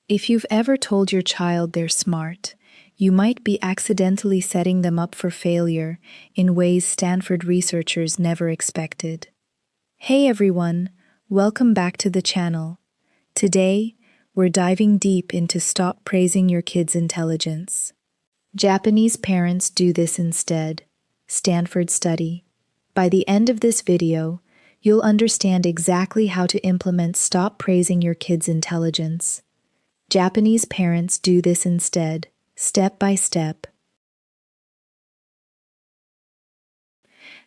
If you've ever told your child they're smart, you might be accidentally setting them up for failure in ways Stanford researchers never expected. Hey everyone, welcome back to the channel. Today, we're diving deep into stop praising your kid's intelligence. Japanese parents do this instead. Stanford study. By the end of this video, you'll understand exactly how to implement stop praising your kid's intelligence. Japanese parents do this instead, step by step.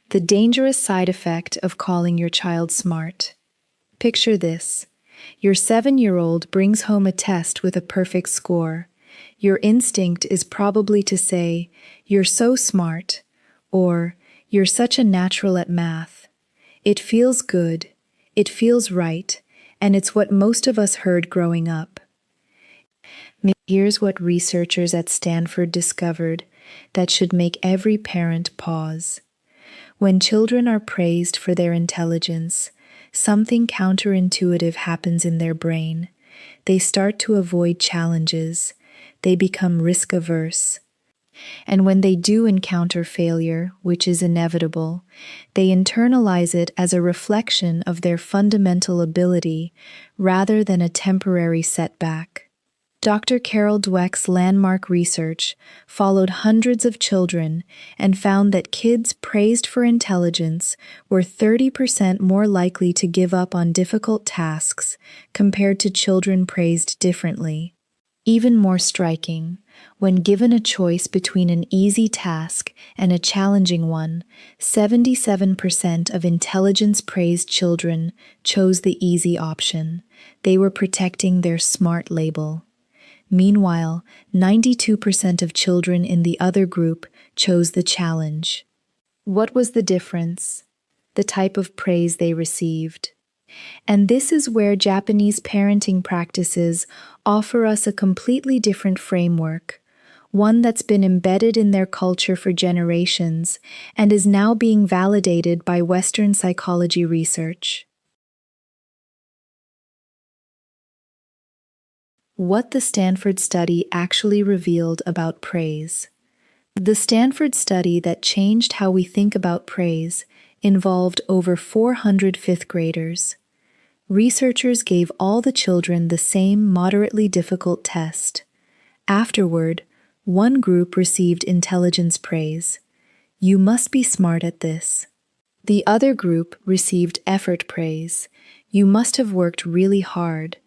The dangerous side effect of calling your child smart. Picture this. Your 7-year-old brings home a test with a perfect score. Your instinct is probably to say, "You're so smart," or "You're such a natural at math." It feels good, it feels right, and it's what most of us heard growing up. Here's what researchers at Stanford discovered that should make every parent pause. When children are praised for their intelligence, something counterintuitive happens in their brain. They start to avoid challenges. They become risk-averse. And when they do encounter failure, which is inevitable, they internalize it as a reflection of their fundamental ability rather than a temporary setback. Dr. Carol Dweck's landmark research followed hundreds of children and found that kids praised for intelligence were 30% more likely to give up on difficult tasks compared to children praised differently. Even more striking, when given a choice between an easy task and a challenging one, 77% of intelligence-praised children chose the easy option. They were protecting their smart label. Meanwhile, 92% of children in the other group chose the challenge. What was the difference? The type of praise they received. And this is where Japanese parenting practices offer us a completely different framework, one that's been embedded in their culture for generations and is now being validated by Western psychology research. What the Stanford study actually revealed about praise. The Stanford study that changed how we think about praise involved over 400 fifth graders. Researchers gave all the children the same moderately difficult test. Afterward, one group received intelligence praise. "You must be smart at this." The other group received effort praise. "You must have worked really hard."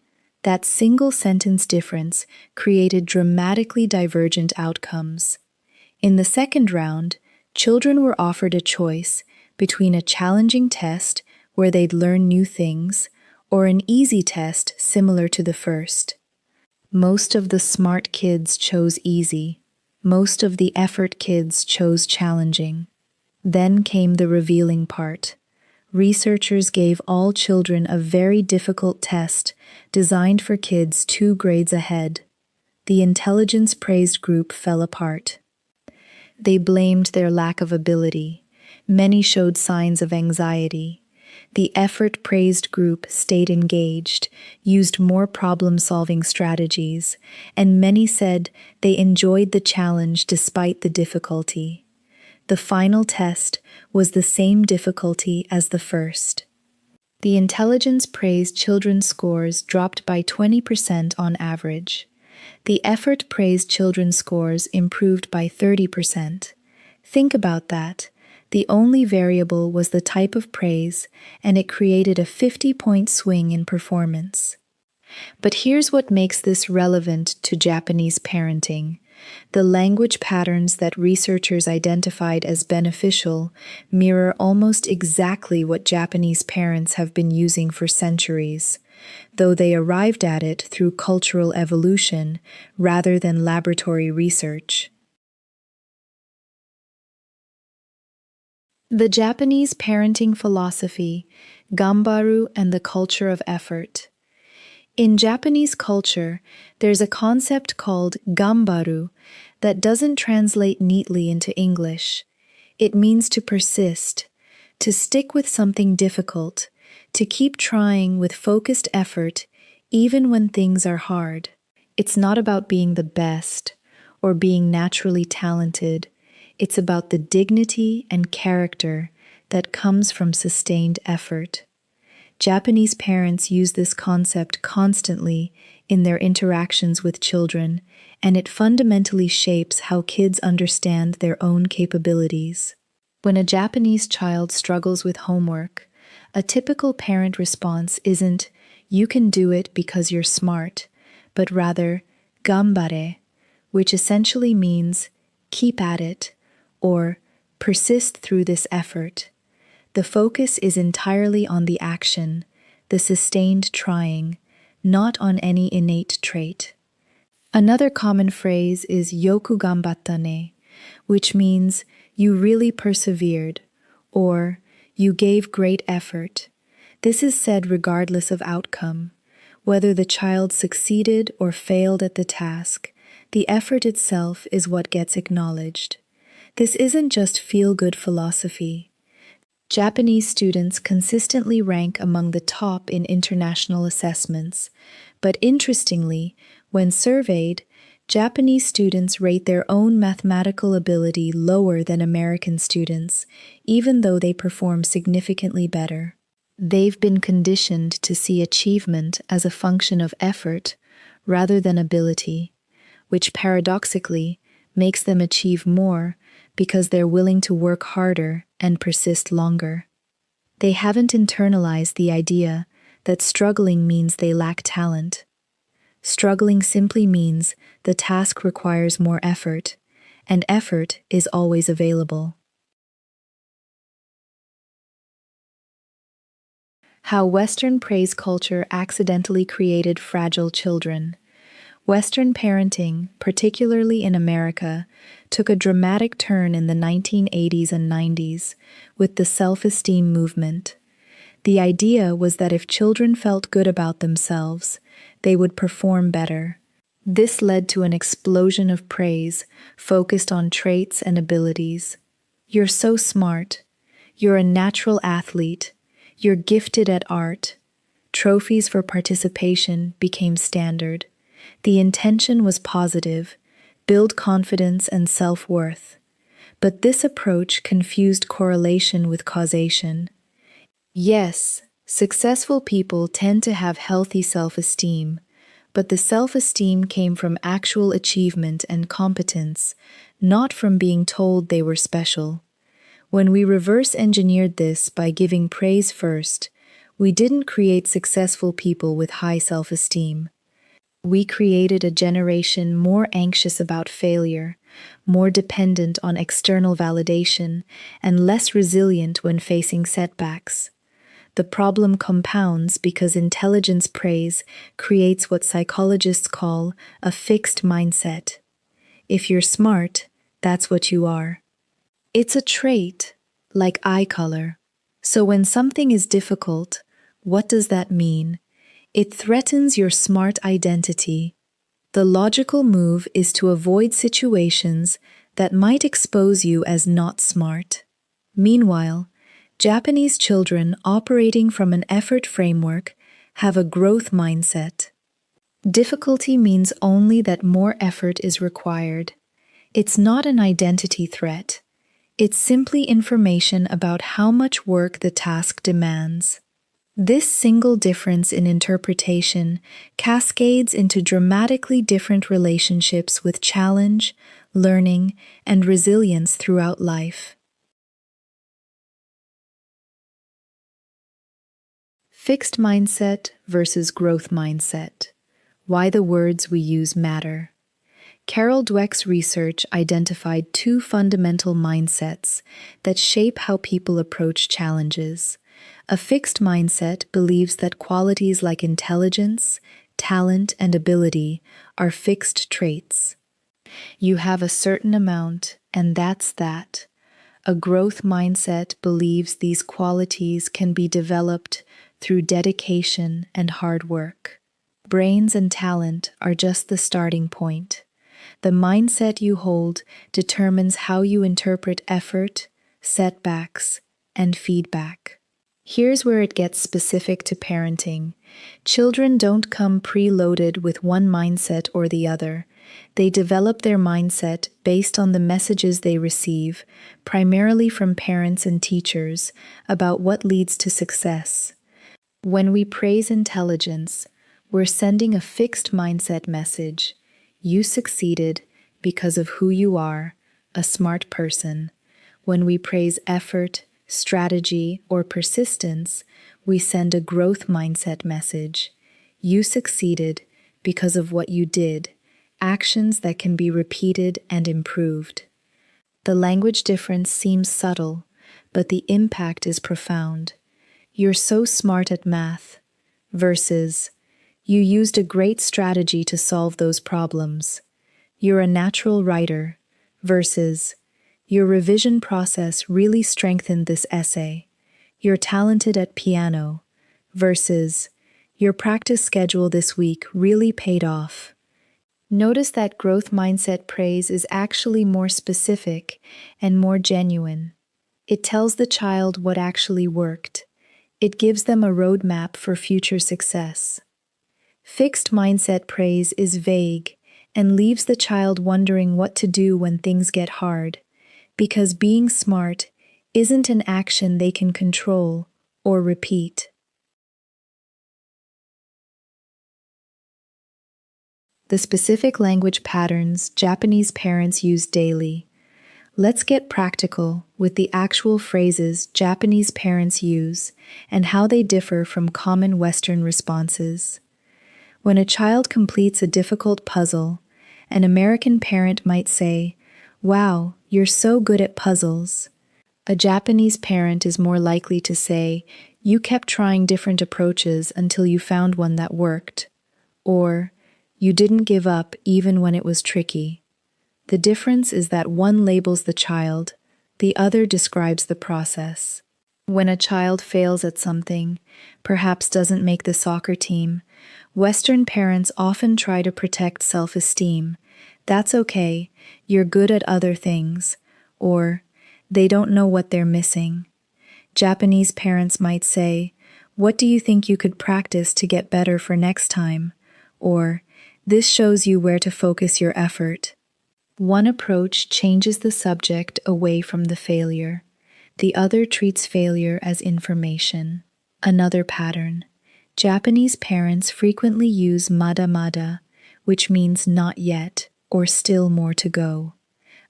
That single sentence difference created dramatically divergent outcomes. In the second round, children were offered a choice between a challenging test where they'd learn new things or an easy test similar to the first. Most of the smart kids chose easy. Most of the effort kids chose challenging. Then came the revealing part. Researchers gave all children a very difficult test designed for kids 2 grades ahead. The intelligence-praised group fell apart. They blamed their lack of ability. Many showed signs of anxiety. The effort-praised group stayed engaged, used more problem-solving strategies, and many said they enjoyed the challenge despite the difficulty. The final test was the same difficulty as the first. The intelligence-praised children's scores dropped by 20% on average. The effort-praised children's scores improved by 30%. Think about that. The only variable was the type of praise, and it created a 50-point swing in performance. But here's what makes this relevant to Japanese parenting. The language patterns that researchers identified as beneficial mirror almost exactly what Japanese parents have been using for centuries, though they arrived at it through cultural evolution rather than laboratory research. The Japanese parenting philosophy, Gambaru and the culture of effort. In Japanese culture, there's a concept called Gambaru that doesn't translate neatly into English. It means to persist, to stick with something difficult, to keep trying with focused effort, even when things are hard. It's not about being the best or being naturally talented. It's about the dignity and character that comes from sustained effort. Japanese parents use this concept constantly in their interactions with children, and it fundamentally shapes how kids understand their own capabilities. When a Japanese child struggles with homework, a typical parent response isn't, "You can do it because you're smart," but rather, "Gambare," which essentially means, "Keep at it," or "Persist through this effort." The focus is entirely on the action, the sustained trying, not on any innate trait. Another common phrase is yoku gambatta ne, which means you really persevered, or you gave great effort. This is said regardless of outcome. Whether the child succeeded or failed at the task, the effort itself is what gets acknowledged. This isn't just feel-good philosophy. Japanese students consistently rank among the top in international assessments, but interestingly, when surveyed, Japanese students rate their own mathematical ability lower than American students, even though they perform significantly better. They've been conditioned to see achievement as a function of effort rather than ability, which paradoxically makes them achieve more because they're willing to work harder and persist longer. They haven't internalized the idea that struggling means they lack talent. Struggling simply means the task requires more effort, and effort is always available. How Western praise culture accidentally created fragile children. Western parenting, particularly in America, took a dramatic turn in the 1980s and 90s with the self-esteem movement. The idea was that if children felt good about themselves, they would perform better. This led to an explosion of praise focused on traits and abilities. "You're so smart. You're a natural athlete. You're gifted at art." Trophies for participation became standard. The intention was positive, build confidence and self-worth. But this approach confused correlation with causation. Yes, successful people tend to have healthy self-esteem, but the self-esteem came from actual achievement and competence, not from being told they were special. When we reverse-engineered this by giving praise first, we didn't create successful people with high self-esteem. We created a generation more anxious about failure, more dependent on external validation, and less resilient when facing setbacks. The problem compounds because intelligence praise creates what psychologists call a fixed mindset. If you're smart, that's what you are. It's a trait, like eye color. So when something is difficult, what does that mean? It threatens your smart identity. The logical move is to avoid situations that might expose you as not smart. Meanwhile, Japanese children operating from an effort framework have a growth mindset. Difficulty means only that more effort is required. It's not an identity threat. It's simply information about how much work the task demands. This single difference in interpretation cascades into dramatically different relationships with challenge, learning, and resilience throughout life. Fixed mindset versus growth mindset. Why the words we use matter. Carol Dweck's research identified two fundamental mindsets that shape how people approach challenges. A fixed mindset believes that qualities like intelligence, talent, and ability are fixed traits. You have a certain amount, and that's that. A growth mindset believes these qualities can be developed through dedication and hard work. Brains and talent are just the starting point. The mindset you hold determines how you interpret effort, setbacks, and feedback. Here's where it gets specific to parenting. Children don't come preloaded with one mindset or the other. They develop their mindset based on the messages they receive, primarily from parents and teachers, about what leads to success. When we praise intelligence, we're sending a fixed mindset message. You succeeded because of who you are, a smart person. When we praise effort, strategy, or persistence, we send a growth mindset message. You succeeded because of what you did, actions that can be repeated and improved. The language difference seems subtle, but the impact is profound. You're so smart at math, versus you used a great strategy to solve those problems. You're a natural writer, versus your revision process really strengthened this essay. You're talented at piano, versus your practice schedule this week really paid off. Notice that growth mindset praise is actually more specific and more genuine. It tells the child what actually worked. It gives them a roadmap for future success. Fixed mindset praise is vague and leaves the child wondering what to do when things get hard, because being smart isn't an action they can control or repeat. The specific language patterns Japanese parents use daily. Let's get practical with the actual phrases Japanese parents use and how they differ from common Western responses. When a child completes a difficult puzzle, an American parent might say, "Wow, you're so good at puzzles." A Japanese parent is more likely to say, "You kept trying different approaches until you found one that worked," or "You didn't give up even when it was tricky." The difference is that one labels the child, the other describes the process. When a child fails at something, perhaps doesn't make the soccer team, Western parents often try to protect self-esteem. "That's okay, you're good at other things," or "They don't know what they're missing." Japanese parents might say, "What do you think you could practice to get better for next time?" Or, "This shows you where to focus your effort." One approach changes the subject away from the failure. The other treats failure as information. Another pattern. Japanese parents frequently use mada, which means not yet or still more to go.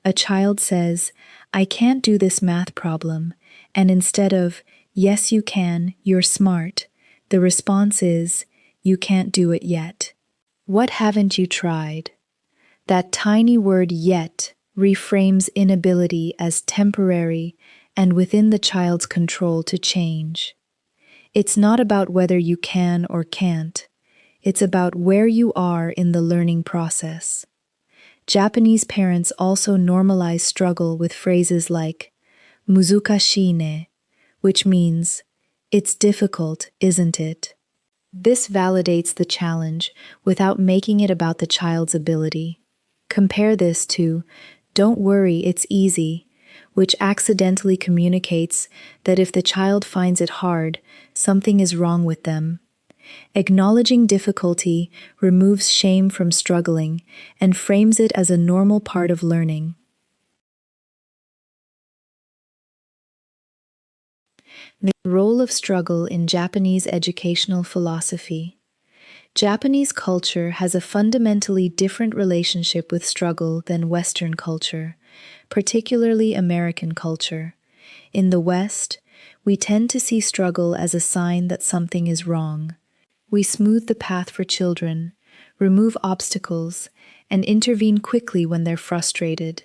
A child says, "I can't do this math problem," and instead of, "Yes, you can, you're smart," the response is, "You can't do it yet." What haven't you tried? That tiny word "yet" reframes inability as temporary and within the child's control to change. It's not about whether you can or can't. It's about where you are in the learning process. Japanese parents also normalize struggle with phrases like "muzukashii ne," which means, "It's difficult, isn't it?" This validates the challenge without making it about the child's ability. Compare this to "Don't worry, it's easy," which accidentally communicates that if the child finds it hard, something is wrong with them. Acknowledging difficulty removes shame from struggling and frames it as a normal part of learning. The role of struggle in Japanese educational philosophy. Japanese culture has a fundamentally different relationship with struggle than Western culture, particularly American culture. In the West, we tend to see struggle as a sign that something is wrong. We smooth the path for children, remove obstacles, and intervene quickly when they're frustrated.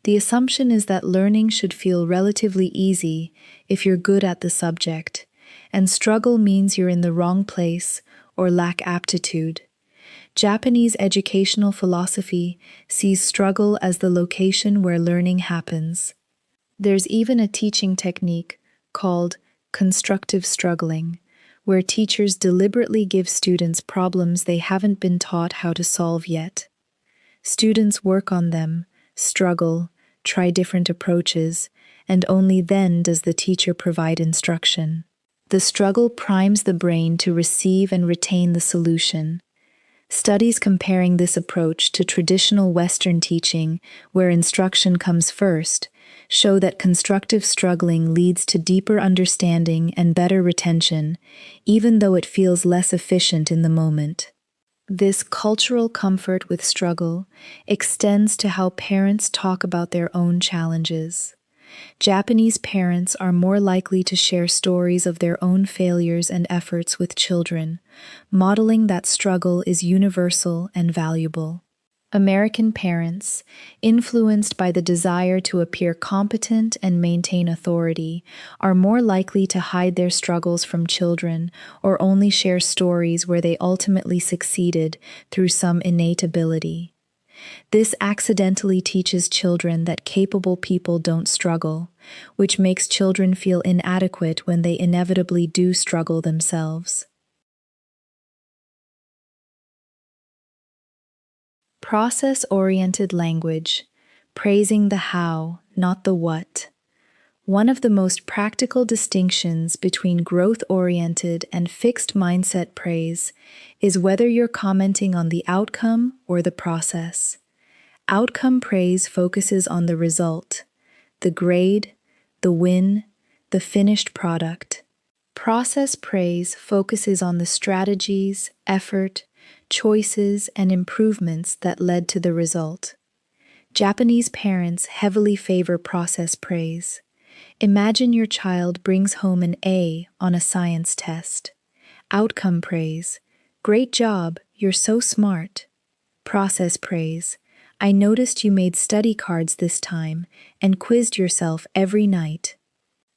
The assumption is that learning should feel relatively easy if you're good at the subject, and struggle means you're in the wrong place or lack aptitude. Japanese educational philosophy sees struggle as the location where learning happens. There's even a teaching technique called constructive struggling, where teachers deliberately give students problems they haven't been taught how to solve yet. Students work on them, struggle, try different approaches, and only then does the teacher provide instruction. The struggle primes the brain to receive and retain the solution. Studies comparing this approach to traditional Western teaching, where instruction comes first, show that constructive struggling leads to deeper understanding and better retention, even though it feels less efficient in the moment. This cultural comfort with struggle extends to how parents talk about their own challenges. Japanese parents are more likely to share stories of their own failures and efforts with children, modeling that struggle is universal and valuable. American parents, influenced by the desire to appear competent and maintain authority, are more likely to hide their struggles from children or only share stories where they ultimately succeeded through some innate ability. This accidentally teaches children that capable people don't struggle, which makes children feel inadequate when they inevitably do struggle themselves. Process-oriented language, praising the how, not the what. One of the most practical distinctions between growth-oriented and fixed mindset praise is whether you're commenting on the outcome or the process. Outcome praise focuses on the result, the grade, the win, the finished product. Process praise focuses on the strategies, effort, choices, and improvements that led to the result. Japanese parents heavily favor process praise. Imagine your child brings home an A on a science test. Outcome praise. Great job, you're so smart. Process praise. I noticed you made study cards this time and quizzed yourself every night.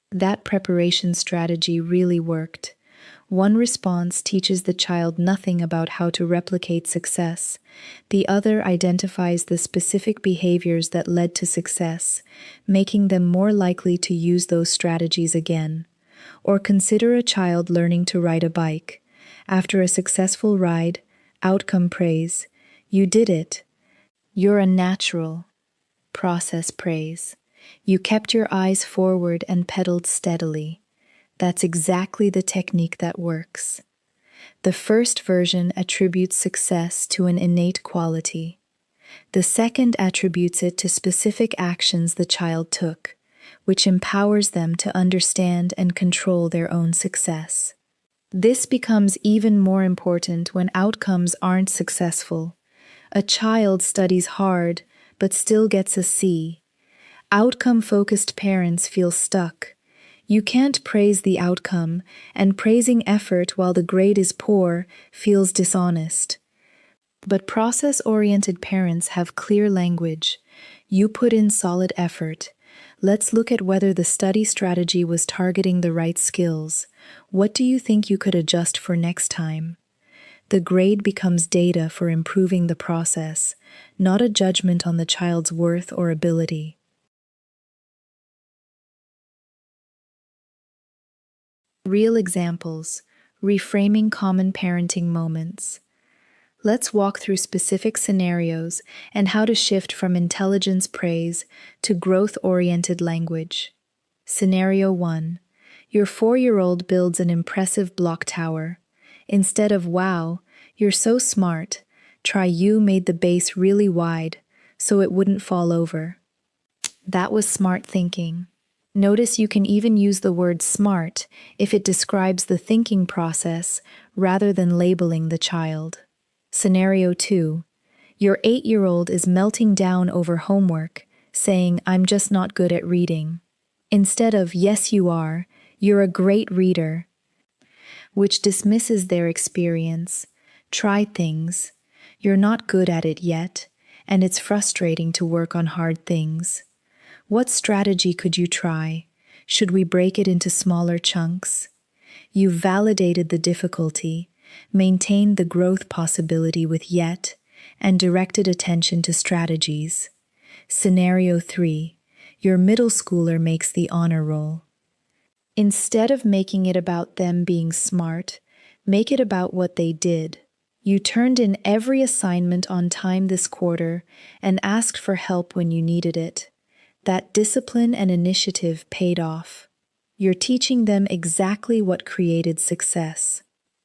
That preparation strategy really worked. One response teaches the child nothing about how to replicate success. The other identifies the specific behaviors that led to success, making them more likely to use those strategies again. Or consider a child learning to ride a bike. After a successful ride, outcome praise. You did it. You're a natural. Process praise. You kept your eyes forward and pedaled steadily. That's exactly the technique that works. The first version attributes success to an innate quality. The second attributes it to specific actions the child took, which empowers them to understand and control their own success. This becomes even more important when outcomes aren't successful. A child studies hard, but still gets a C. Outcome-focused parents feel stuck. You can't praise the outcome, and praising effort while the grade is poor feels dishonest. But process-oriented parents have clear language. You put in solid effort. Let's look at whether the study strategy was targeting the right skills. What do you think you could adjust for next time? The grade becomes data for improving the process, not a judgment on the child's worth or ability. Real examples, reframing common parenting moments. Let's walk through specific scenarios and how to shift from intelligence praise to growth-oriented language. Scenario 1. Your 4-year-old builds an impressive block tower. Instead of wow, you're so smart, try you made the base really wide so it wouldn't fall over. That was smart thinking. Notice you can even use the word smart if it describes the thinking process rather than labeling the child. Scenario 2. Your 8-year-old is melting down over homework, saying, I'm just not good at reading. Instead of, yes you are, you're a great reader, which dismisses their experience. Try things. You're not good at it yet, and it's frustrating to work on hard things. What strategy could you try? Should we break it into smaller chunks? You've validated the difficulty, maintained the growth possibility with yet, and directed attention to strategies. Scenario 3. Your middle schooler makes the honor roll. Instead of making it about them being smart, make it about what they did. You turned in every assignment on time this quarter and asked for help when you needed it. That discipline and initiative paid off. You're teaching them exactly what created success.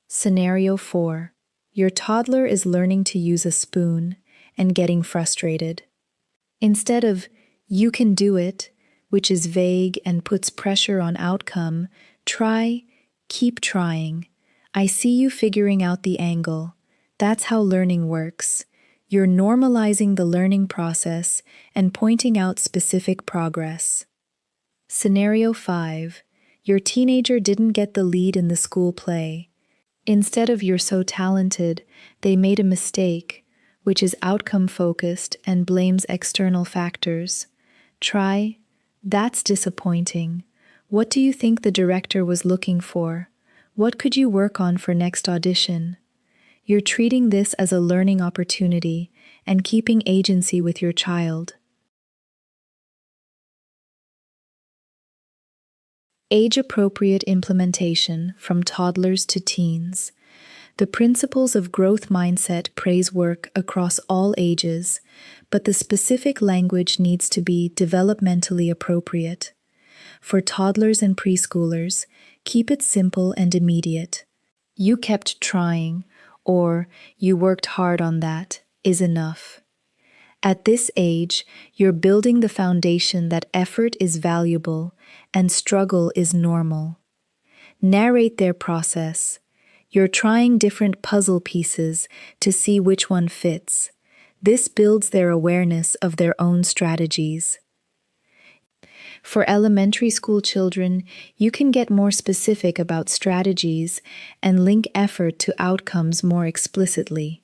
Scenario 4. Your toddler is learning to use a spoon and getting frustrated. Instead of, "You can do it," which is vague and puts pressure on outcome, try, "Keep trying. I see you figuring out the angle. That's how learning works." You're normalizing the learning process and pointing out specific progress. Scenario 5. Your teenager didn't get the lead in the school play. Instead of, "You're so talented," they made a mistake, which is outcome-focused and blames external factors. Try, "That's disappointing. What do you think the director was looking for? What could you work on for next audition?" You're treating this as a learning opportunity and keeping agency with your child. Age-appropriate implementation from toddlers to teens. The principles of growth mindset praise work across all ages, but the specific language needs to be developmentally appropriate. For toddlers and preschoolers, keep it simple and immediate. "You kept trying," or "You worked hard on that," is enough. At this age, you're building the foundation that effort is valuable and struggle is normal. Narrate their process. You're trying different puzzle pieces to see which one fits. This builds their awareness of their own strategies. For elementary school children, you can get more specific about strategies and link effort to outcomes more explicitly.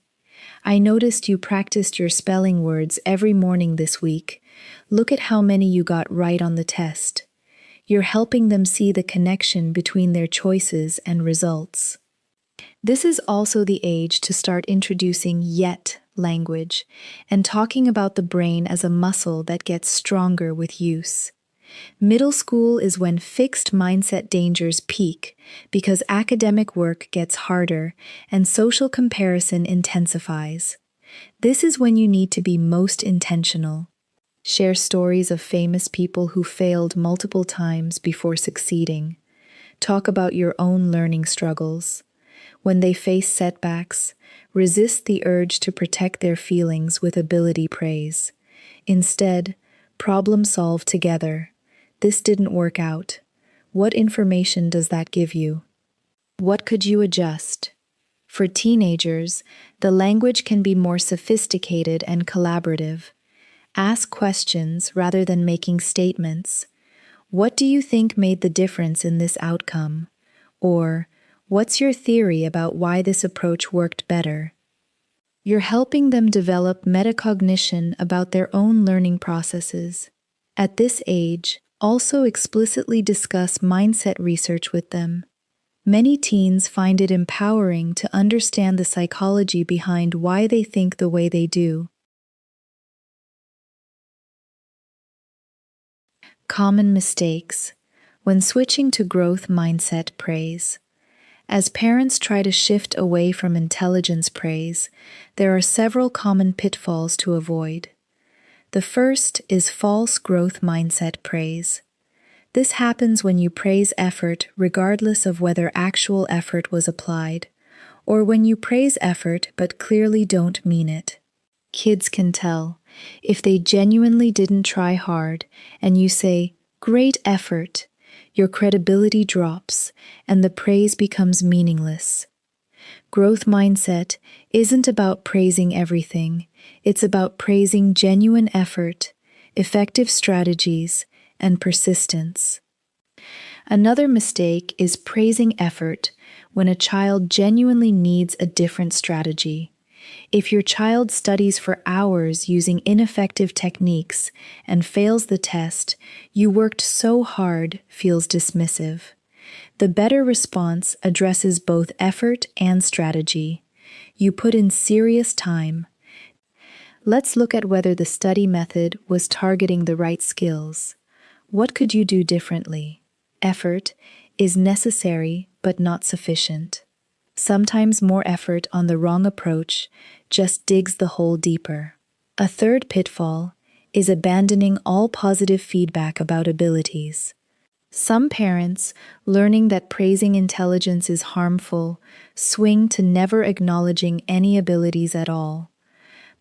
"I noticed you practiced your spelling words every morning this week. Look at how many you got right on the test." You're helping them see the connection between their choices and results. This is also the age to start introducing "yet" language and talking about the brain as a muscle that gets stronger with use. Middle school is when fixed mindset dangers peak because academic work gets harder and social comparison intensifies. This is when you need to be most intentional. Share stories of famous people who failed multiple times before succeeding. Talk about your own learning struggles. When they face setbacks, resist the urge to protect their feelings with ability praise. Instead, problem solve together. "This didn't work out. What information does that give you? What could you adjust?" For teenagers, the language can be more sophisticated and collaborative. Ask questions rather than making statements. "What do you think made the difference in this outcome?" Or, "What's your theory about why this approach worked better?" You're helping them develop metacognition about their own learning processes. At this age, also explicitly discuss mindset research with them. Many teens find it empowering to understand the psychology behind why they think the way they do. Common mistakes when switching to growth mindset praise. As parents try to shift away from intelligence praise, there are several common pitfalls to avoid. The first is false growth mindset praise. This happens when you praise effort regardless of whether actual effort was applied, or when you praise effort but clearly don't mean it. Kids can tell if they genuinely didn't try hard and you say, "Great effort," your credibility drops and the praise becomes meaningless. Growth mindset isn't about praising everything. It's about praising genuine effort, effective strategies, and persistence. Another mistake is praising effort when a child genuinely needs a different strategy. If your child studies for hours using ineffective techniques and fails the test, "You worked so hard" feels dismissive. The better response addresses both effort and strategy. You put in serious time. Let's look at whether the study method was targeting the right skills. What could you do differently? Effort is necessary but not sufficient. Sometimes more effort on the wrong approach just digs the hole deeper. A third pitfall is abandoning all positive feedback about abilities. Some parents, learning that praising intelligence is harmful, swing to never acknowledging any abilities at all.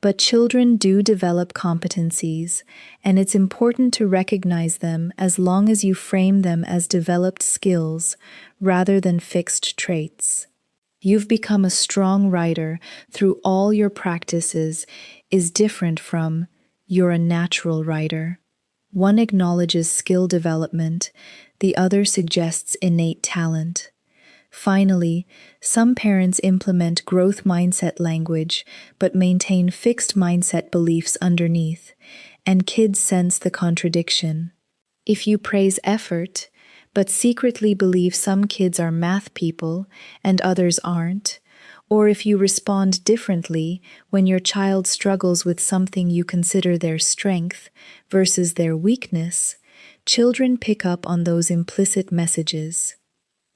But children do develop competencies, and it's important to recognize them as long as you frame them as developed skills rather than fixed traits. You've become a strong writer through all your practices is different from you're a natural writer. One acknowledges skill development, the other suggests innate talent. Finally, some parents implement growth mindset language but maintain fixed mindset beliefs underneath, and kids sense the contradiction. If you praise effort, but secretly believe some kids are math people and others aren't, or if you respond differently when your child struggles with something you consider their strength versus their weakness, children pick up on those implicit messages.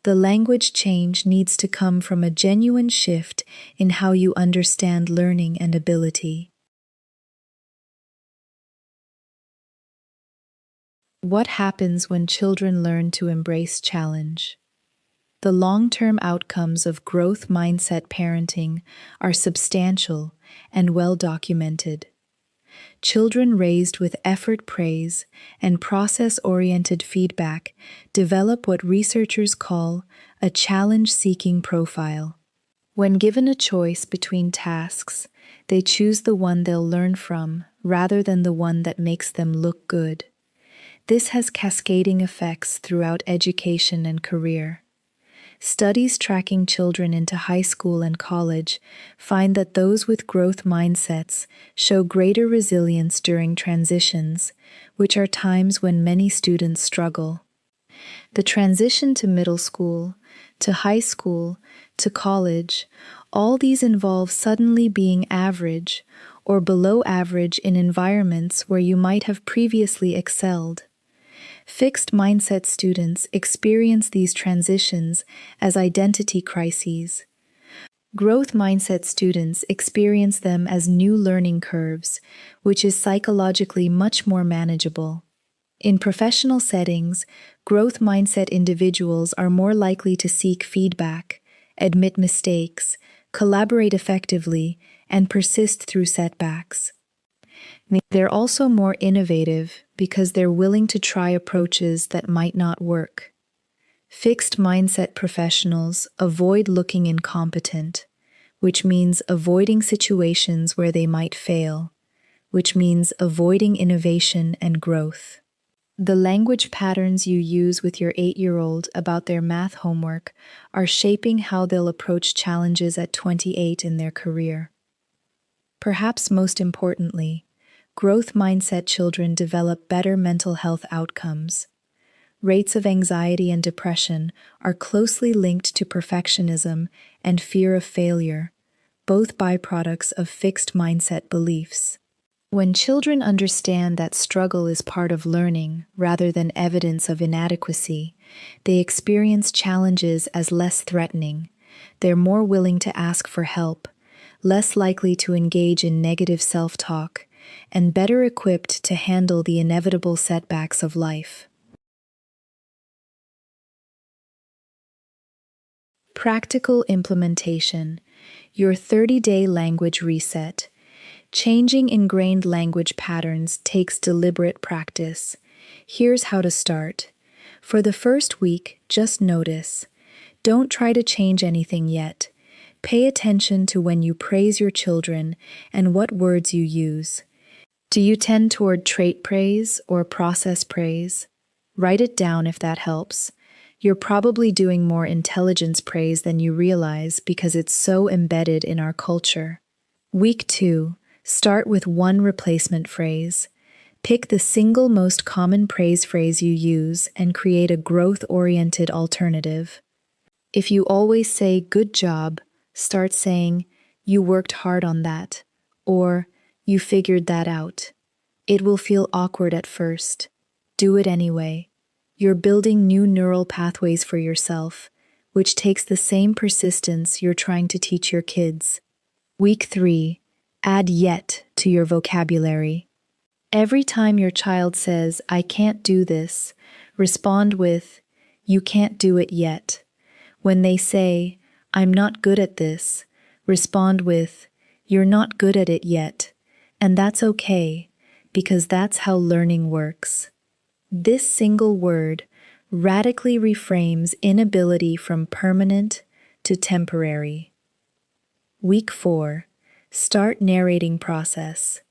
The language change needs to come from a genuine shift in how you understand learning and ability. What happens when children learn to embrace challenge? The long-term outcomes of growth mindset parenting are substantial and well documented. Children raised with effort praise and process-oriented feedback develop what researchers call a challenge-seeking profile. When given a choice between tasks, they choose the one they'll learn from rather than the one that makes them look good. This has cascading effects throughout education and career. Studies tracking children into high school and college find that those with growth mindsets show greater resilience during transitions, which are times when many students struggle. The transition to middle school, to high school, to college, all these involve suddenly being average or below average in environments where you might have previously excelled. Fixed mindset students experience these transitions as identity crises. Growth mindset students experience them as new learning curves, which is psychologically much more manageable. In professional settings, growth mindset individuals are more likely to seek feedback, admit mistakes, collaborate effectively, and persist through setbacks. They're also more innovative because they're willing to try approaches that might not work. Fixed mindset professionals avoid looking incompetent, which means avoiding situations where they might fail, which means avoiding innovation and growth. The language patterns you use with your 8-year-old about their math homework are shaping how they'll approach challenges at 28 in their career. Perhaps most importantly, growth mindset children develop better mental health outcomes. Rates of anxiety and depression are closely linked to perfectionism and fear of failure, both byproducts of fixed mindset beliefs. When children understand that struggle is part of learning rather than evidence of inadequacy, they experience challenges as less threatening. They're more willing to ask for help, less likely to engage in negative self-talk, and better equipped to handle the inevitable setbacks of life. Practical implementation. Your 30-day language reset. Changing ingrained language patterns takes deliberate practice. Here's how to start. For the first week, just notice. Don't try to change anything yet. Pay attention to when you praise your children and what words you use. Do you tend toward trait praise or process praise? Write it down if that helps. You're probably doing more intelligence praise than you realize because it's so embedded in our culture. Week 2. Start with one replacement phrase. Pick the single most common praise phrase you use and create a growth-oriented alternative. If you always say, "Good job," start saying, "You worked hard on that," or "You figured that out." It will feel awkward at first. Do it anyway. You're building new neural pathways for yourself, which takes the same persistence you're trying to teach your kids. Week 3. Add yet to your vocabulary. Every time your child says, "I can't do this," Respond with, "You can't do it yet." When they say, "I'm not good at this," respond with, "You're not good at it yet." And that's okay, because that's how learning works. This single word radically reframes inability from permanent to temporary. Week 4. Start narrating process.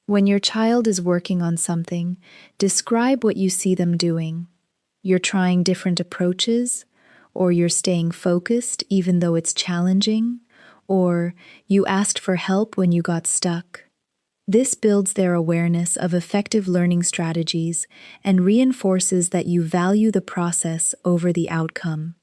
When your child is working on something, describe what you see them doing. You're trying different approaches, or you're staying focused even though it's challenging, or you asked for help when you got stuck. This builds their awareness of effective learning strategies and reinforces that you value the process over the outcome.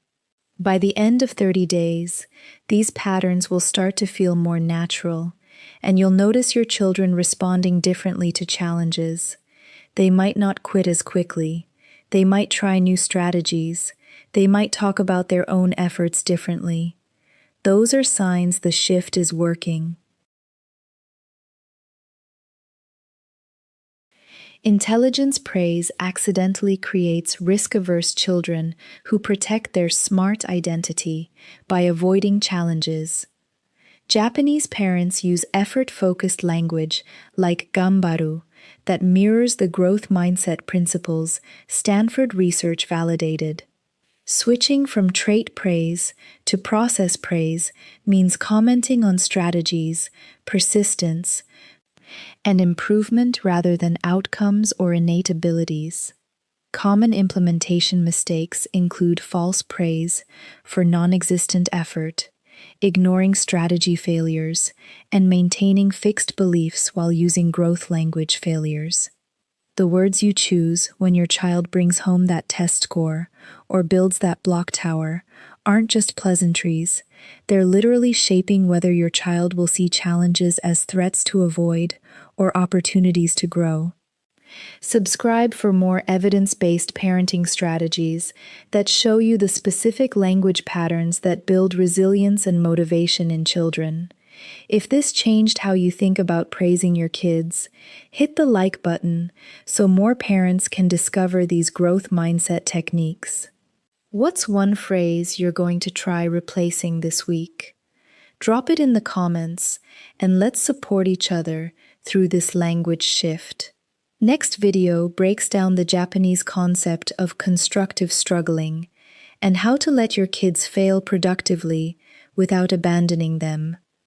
By the end of 30 days, these patterns will start to feel more natural, and you'll notice your children responding differently to challenges. They might not quit as quickly. They might try new strategies. They might talk about their own efforts differently. Those are signs the shift is working. Intelligence praise accidentally creates risk-averse children who protect their smart identity by avoiding challenges. Japanese parents use effort-focused language like Gambaru that mirrors the growth mindset principles Stanford research validated. Switching from trait praise to process praise means commenting on strategies, persistence, and improvement rather than outcomes or innate abilities. Common implementation mistakes include false praise for non-existent effort, ignoring strategy failures, and maintaining fixed beliefs while using growth language failures. The words you choose when your child brings home that test score or builds that block tower aren't just pleasantries. They're literally shaping whether your child will see challenges as threats to avoid or opportunities to grow. Subscribe for more evidence-based parenting strategies that show you the specific language patterns that build resilience and motivation in children. If this changed how you think about praising your kids, hit the like button so more parents can discover these growth mindset techniques. What's one phrase you're going to try replacing this week? Drop it in the comments and let's support each other through this language shift. Next video breaks down the Japanese concept of constructive struggling and how to let your kids fail productively without abandoning them.